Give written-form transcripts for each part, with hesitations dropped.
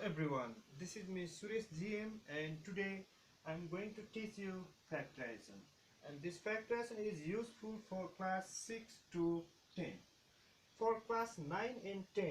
everyone, this is me Suresh GM, and today I'm going to teach you factorization, and this factorization is useful for class 6 to 10. For class 9 and 10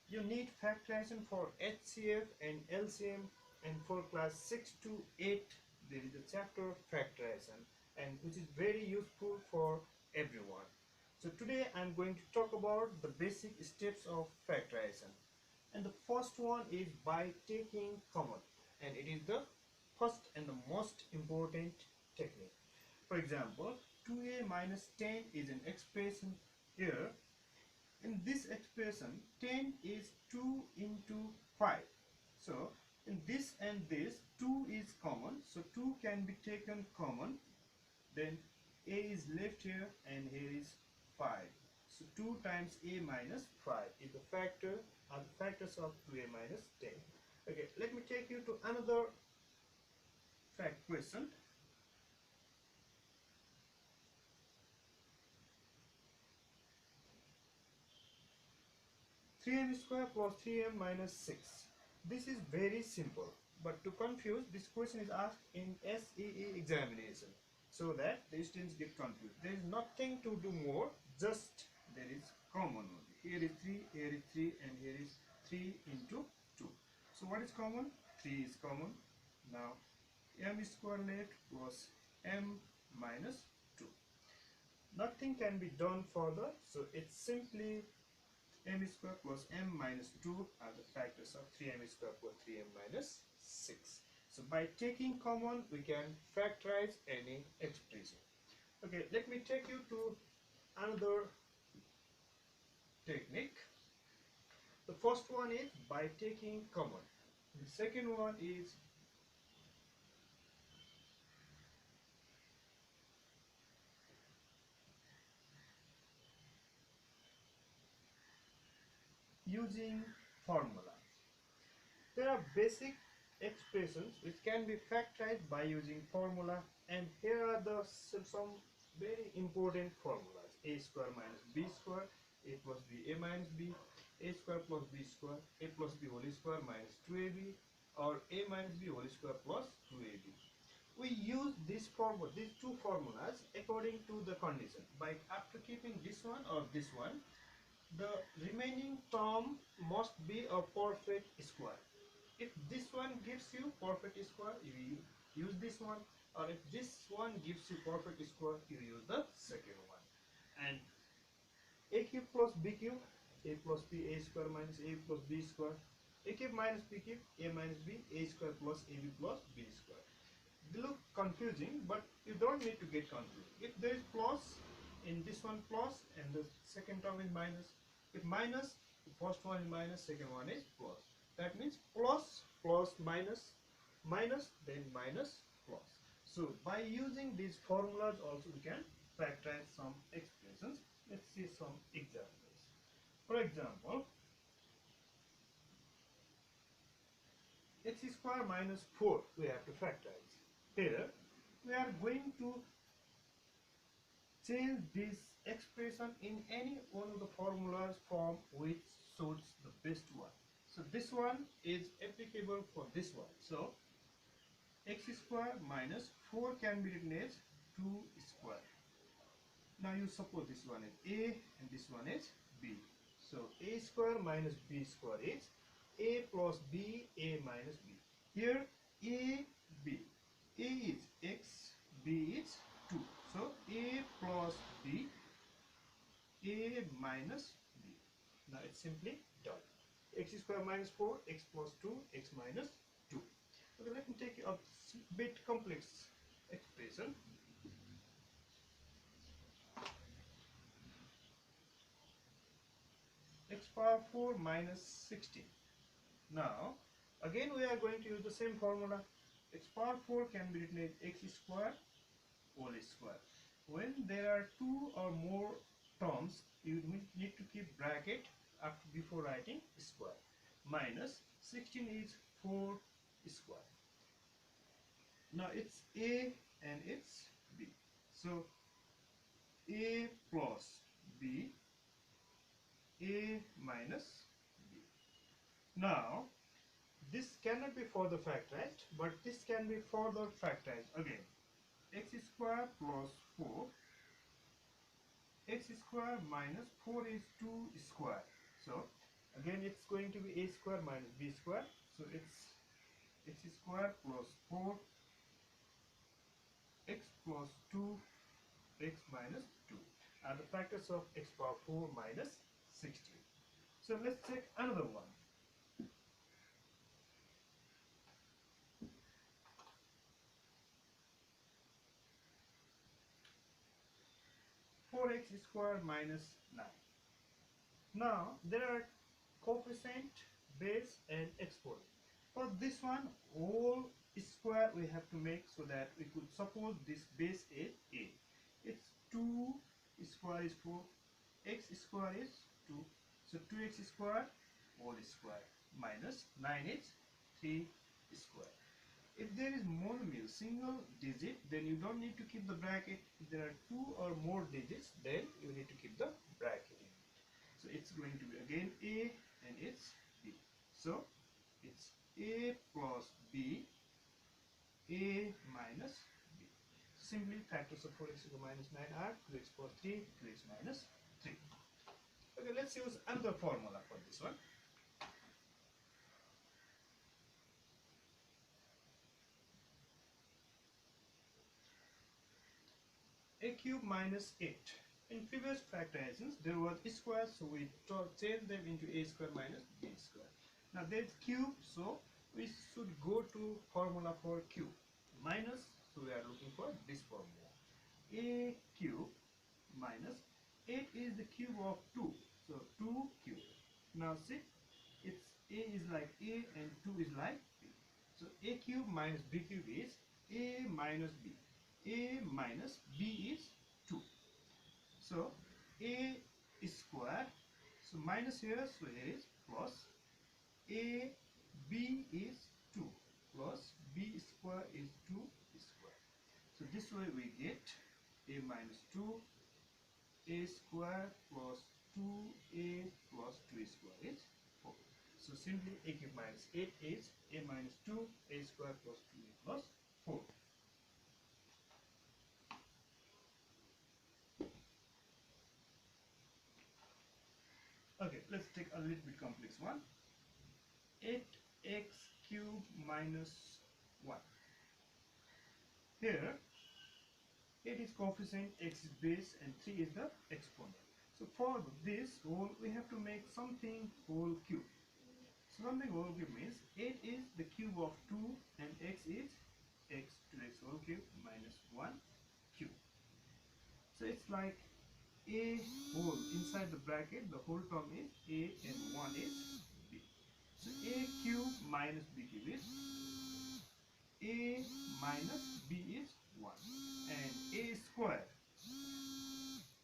you need factorization for HCF and LCM, and for class 6 to 8 there is a chapter factorization, and which is very useful for everyone. So today I'm going to talk about the basic steps of factorization. And the first one is by taking common, and it is the first and the most important technique. For example, 2a minus 10 is an expression here. In this expression, 10 is 2 into 5. So in this and this, 2 is common, so 2 can be taken common. Then a is left here and here is 5. So 2 times a minus 5 is the factors of 2a minus 10. Okay, let me take you to another fact question. 3m square plus 3m minus 6. This is very simple, but to confuse, this question is asked in SEE examination, so that the students get confused. There is nothing to do more, just there is common only. Here is 3, here is 3, and here is 3 into 2. So what is common? 3 is common. Now m square left plus m minus 2. Nothing can be done further, so it's simply m square plus m minus 2 are the factors of 3m square plus 3m minus 6. So by taking common, we can factorize any expression. Okay, let me take you to another technique. The first one is by taking common. The second one is using formula. There are basic expressions which can be factorized by using formula, and here are some very important formulas. A square minus b square, a plus b, a minus b, a square plus b square, a plus b whole square minus 2ab, or a minus b whole square plus 2ab. We use these two formulas according to the condition. By after keeping this one or this one, the remaining term must be a perfect square. If this one gives you perfect square, you use this one, or if this one gives you perfect square, you use the second one. And a cube plus b cube, a plus b, a square minus a plus b square, a cube minus b cube, a minus b, a square plus ab plus b square. They look confusing, but you don't need to get confused. If there is plus in this one, plus, and the second term is minus. If minus, the first one is minus, second one is plus. That means plus, plus, minus, minus, then minus, plus. So by using these formulas also we can factorize some expressions. Let's see some examples. For example, x square minus 4 we have to factorize. Here we are going to change this expression in any one of the formulas form which suits the best one. So this one is applicable for this one. So x square minus 4 can be written as 2 square. Now you suppose this one is a and this one is b. So a square minus b square is a plus b, a minus b. Here a, b. A is x, b is 2. So a plus b, a minus b. Now it's simply done. X square minus 4, x plus 2, x minus 2. Okay, let me take a bit complex expression. X power 4 minus 16. Now again we are going to use the same formula. X power 4 can be written as x square whole square. When there are two or more terms, you need to keep bracket after before writing square. Minus 16 is 4 square. Now it's a and it's b. So a plus b, a minus b. Now This cannot be further factorized, but this can be further factorized again. X square plus 4, x square minus 4 is 2 square. So again it's going to be a square minus b square. So it's x square plus 4 x plus 2 x minus 2 are the factors of x power 4 minus 16. So let's take another one. 4x square minus 9. Now there are coefficient, base and exponent. For this one, all square we have to make, so that we could suppose this base is a. It's 2 square is 4, x square is 2, so 2x square whole square minus 9 is 3 square. If there is monomial single digit, then you don't need to keep the bracket. If there are two or more digits, then you need to keep the bracket in it. So it's going to be again a and it's b. So it's a plus b, a minus b. Simply factors of 4x minus 9 are 2x plus 3, 2x minus 3. Okay, let's use another formula for this one. A cube minus 8. In previous factorizations, there was a square, so we changed them into a square minus b square. Now there is cube, so we should go to formula for cube. Minus, so we are looking for this formula. A cube minus 8 is the cube of 2, so 2 cube. Now see, it's a is like a and 2 is like b. So a cube minus b cube is a minus b. A minus b is 2. So a is square, so minus here, so here is plus. A b is 2 plus b square is 2 square. So this way we get a minus 2 a square plus 2a plus 2 square is 4. So simply a cube minus 8 is a minus 2 a square plus 2a plus 4. Okay, let's take a little bit complex one. 8x cube minus 1. Here, 8 is coefficient, x is base, and 3 is the exponent. So for this whole, we have to make something whole cube. So something whole cube means 8 is the cube of 2 and x is x to x whole cube minus 1 cube. So it's like a whole inside the bracket, the whole term is a and 1 is b. So a cube minus b cube is a minus b is 1, and a square,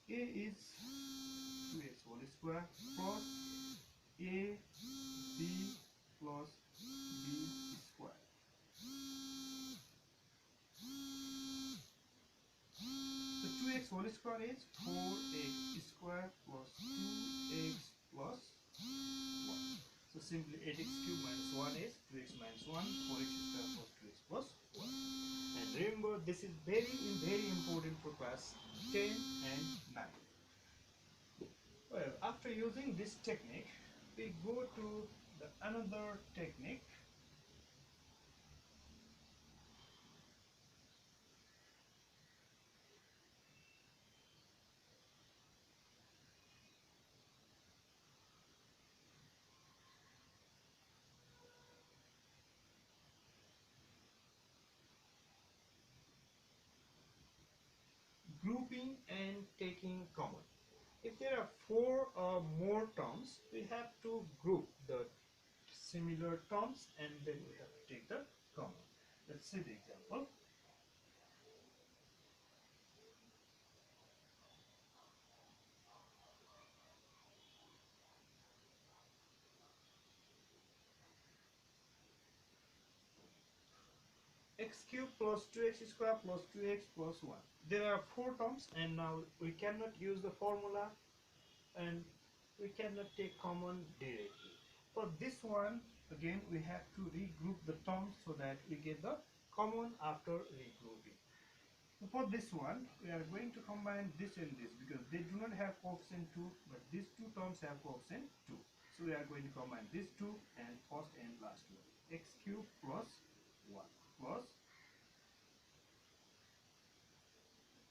a is 2x whole square plus a b plus b square. So 2x whole square is 4x square plus 2x plus 1. So simply 8x cube minus 1 is 2x minus 1, 4x square plus 2x plus 1. And remember, this is very important for class 10 and 9. Well, after using this technique, we go to the another technique. Grouping and taking common. If there are 4 or more terms, we have to group the similar terms and then we have to take the common. Let's see the example. X cube plus 2x square plus 2x plus 1. There are 4 terms and now we cannot use the formula and we cannot take common directly. For this one, again we have to regroup the terms so that we get the common after regrouping. So for this one, we are going to combine this and this because they do not have coefficient 2, but these two terms have coefficient 2. So we are going to combine these two and first and last one. X cube plus 1 plus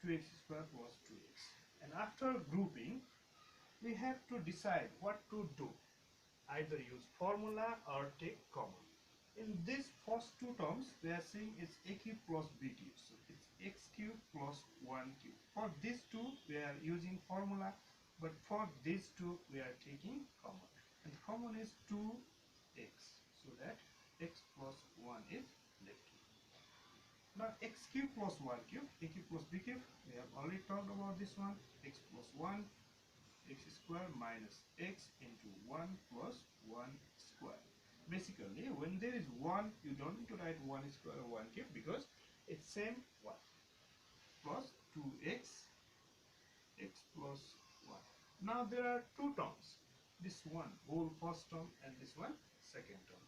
2x square plus 2x. And after grouping, we have to decide what to do. Either use formula or take common. In these first two terms, we are saying it's a cube plus b cube. So it's x cube plus 1 cube. For these two, we are using formula, but for these two, we are taking common. And common is 2x, so that x plus 1 is left. Now x cube plus 1 cube, a cube plus b cube, we have already talked about this one. X plus 1, x square minus x into 1 plus 1 square. Basically, when there is 1, you don't need to write 1 square or 1 cube because it's same 1 plus 2x, x plus 1. Now there are two terms, this one whole first term and this one second term.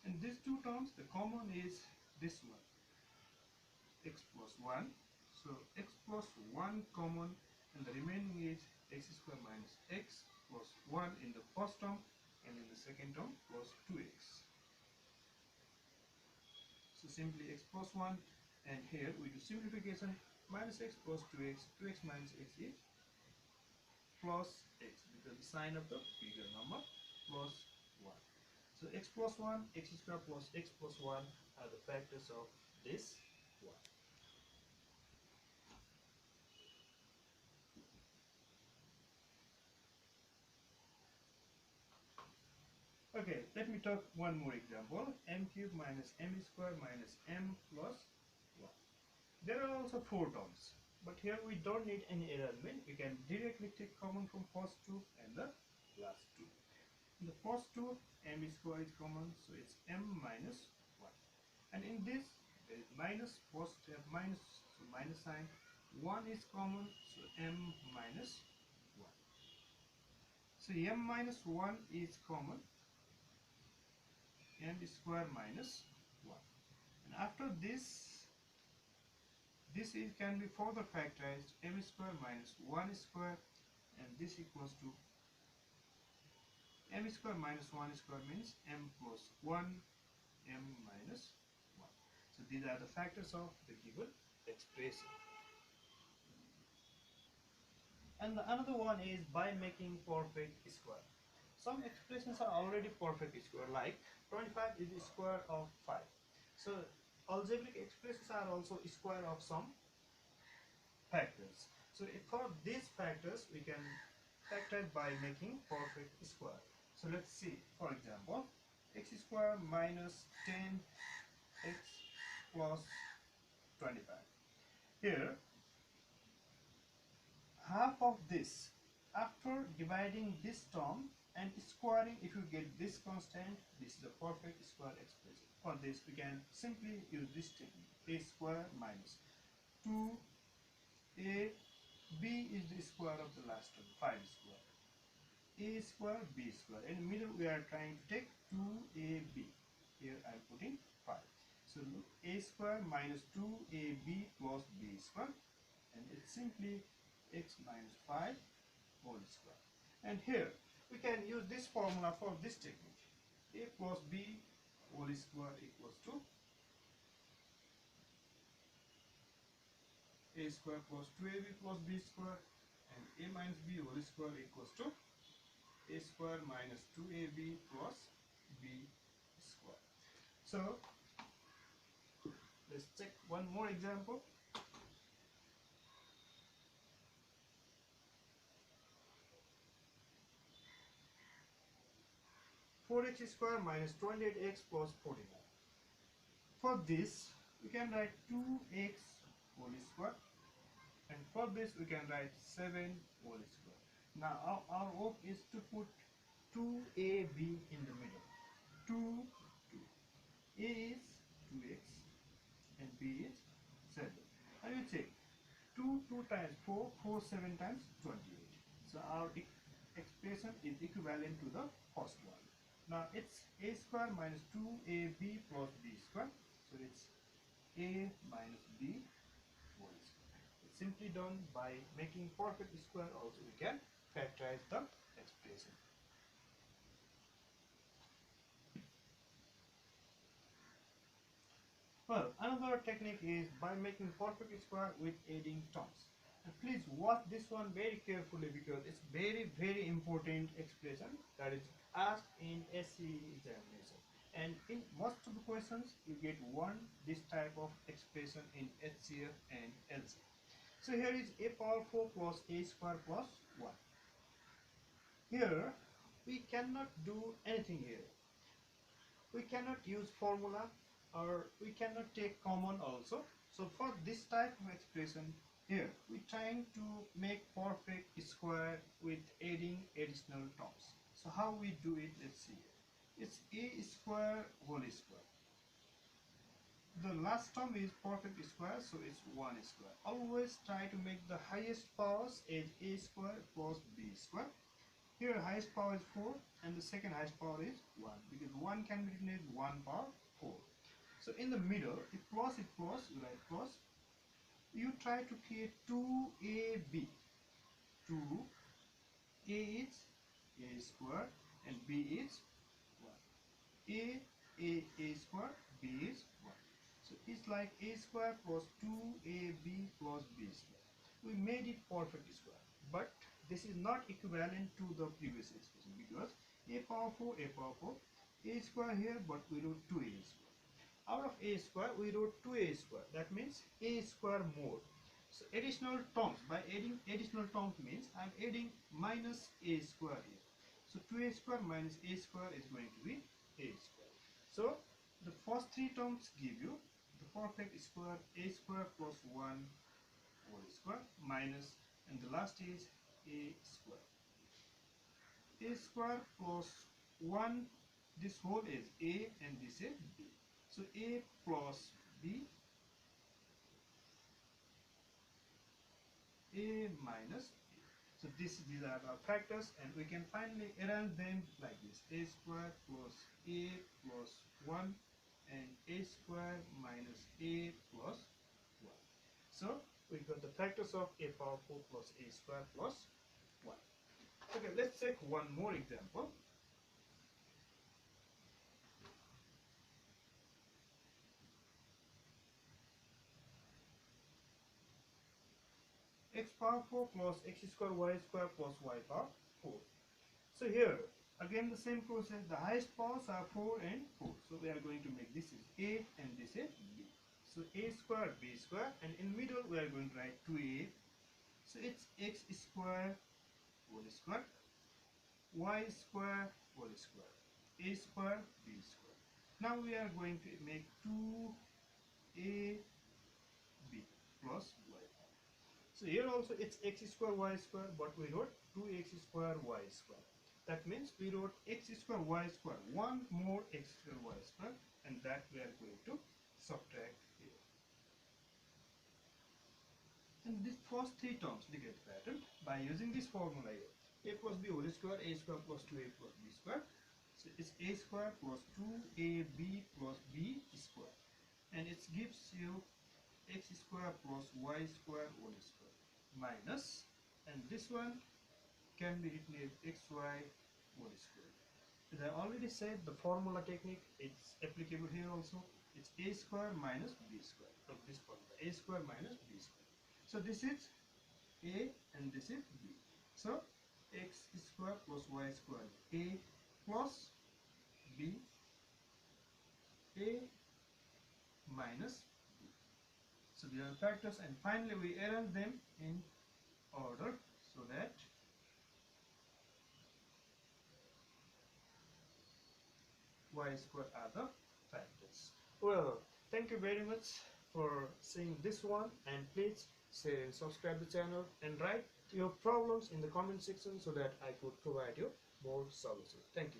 And these two terms, the common is this one, x plus 1. So x plus 1 common, and the remaining is x square minus x plus 1 in the first term, and in the second term plus 2x. So simply x plus 1, and here we do simplification, minus x plus 2x, 2x minus x is plus x because the sign of the bigger number plus 1. So x plus 1, x square plus x plus 1 are the factors of this one. Okay, let me talk one more example. M cube minus m square minus m plus 1. There are also four terms, but here we don't need any arrangement. We can directly take common from first two and the last two. In the first two, m square is common, so it's m minus 1. And in this, there is minus, first step minus, so minus sign. 1 is common, so m minus 1. So m minus 1 is common, m square minus 1. And after this can be further factorized, m square minus 1 square, and this equals to m square minus 1 square means m plus 1, m minus 1. So these are the factors of the given expression. And the another one is by making perfect square. Some expressions are already perfect square, like 25 is the square of 5. So algebraic expressions are also square of some factors. So for these factors, we can factor by making perfect square. So let's see, for example, x square minus 10x plus 25. Here, half of this, after dividing this term and squaring, if you get this constant, this is a perfect square expression. For this, we can simply use this technique, a square minus 2ab is the square of the last term, 5 square. A square, b square. In the middle, we are trying to take 2ab. Here I am putting 5. So look, a square minus 2ab plus b square, and it's simply x minus 5 whole square. And here we can use this formula for this technique. A plus b whole square equals to a square plus 2ab plus b square, and a minus b whole square equals to a square minus 2ab plus b square. So let's check one more example. 4x square minus 28x plus 49. For this, we can write 2x whole square, and for this we can write 7 whole square. Now our work is to put 2ab in the middle. 2, 2. A is 2x and b is 7. And you check 2 times 4, 4 7 times 28. So our expression is equivalent to the first one. Now it's a square minus 2ab plus b square. So it's a minus b whole square. It's simply done by making perfect square. Also we can factorize the expression. Well, another technique is by making perfect square with adding terms. And please watch this one very carefully because it's very important expression that is asked in SCE examination. And in most of the questions you get this type of expression in HCF and LCF. So here is a power 4 plus a square plus 1. Here we cannot do anything here. We cannot use formula or we cannot take common also. So for this type of expression here we're trying to make perfect square with adding additional terms. So how we do it, let's see. It's a square whole square. The last term is perfect square, so it's 1 square. Always try to make the highest powers as a square plus b square. Here highest power is 4 and the second highest power is 1 because 1 can be written as 1 power 4. So in the middle, if plus is plus, you write plus. You try to create 2ab. 2a is a square and b is 1. A square, b is 1. So it's like a square plus 2ab plus b square. We made it perfect square, but this is not equivalent to the previous expression because a power 4, a square here, but we wrote 2a square. Out of a square, we wrote 2a square. That means a square more. So additional terms, by adding additional terms means I'm adding minus a square here. So 2a square minus a square is going to be a square. So the first three terms give you the perfect square a square plus 1 whole square minus, and the last is a square. A square plus 1, this whole is a and this is b. So a plus b, a minus b. So these are our factors and we can finally arrange them like this. A square plus a plus 1 and a square minus a plus 1. So we got the factors of a power 4 plus a square plus 1. Okay, let's take one more example. X power 4 plus x square y square plus y power 4. So here again the same process. The highest powers are 4 and 4. So we are going to make this is a and this is b. So a square b square, and in middle we are going to write 2a. So it's x square whole square, y square whole square, a square b square. Now we are going to make 2ab plus y. So here also it's x square y square, but we wrote 2x square y square. That means we wrote x square y square, one more x square y square, and that we are going to subtract here. And these first three terms they get pattern by using this formula here. A plus b whole square, a square plus 2a plus b square. So it's a square plus 2ab plus b square. And it gives you x square plus y square whole square minus, and this one can be written as xy whole square. As I already said, the formula technique it's applicable here also. It's a square minus b square from this formula, a square minus b square. So this is a and this is b. So x square plus y square, a plus b, a minus. So these are factors, and finally we arrange them in order so that y square are the factors. Well, thank you very much for seeing this one, and please share and subscribe the channel and write your problems in the comment section so that I could provide you more solutions. Thank you.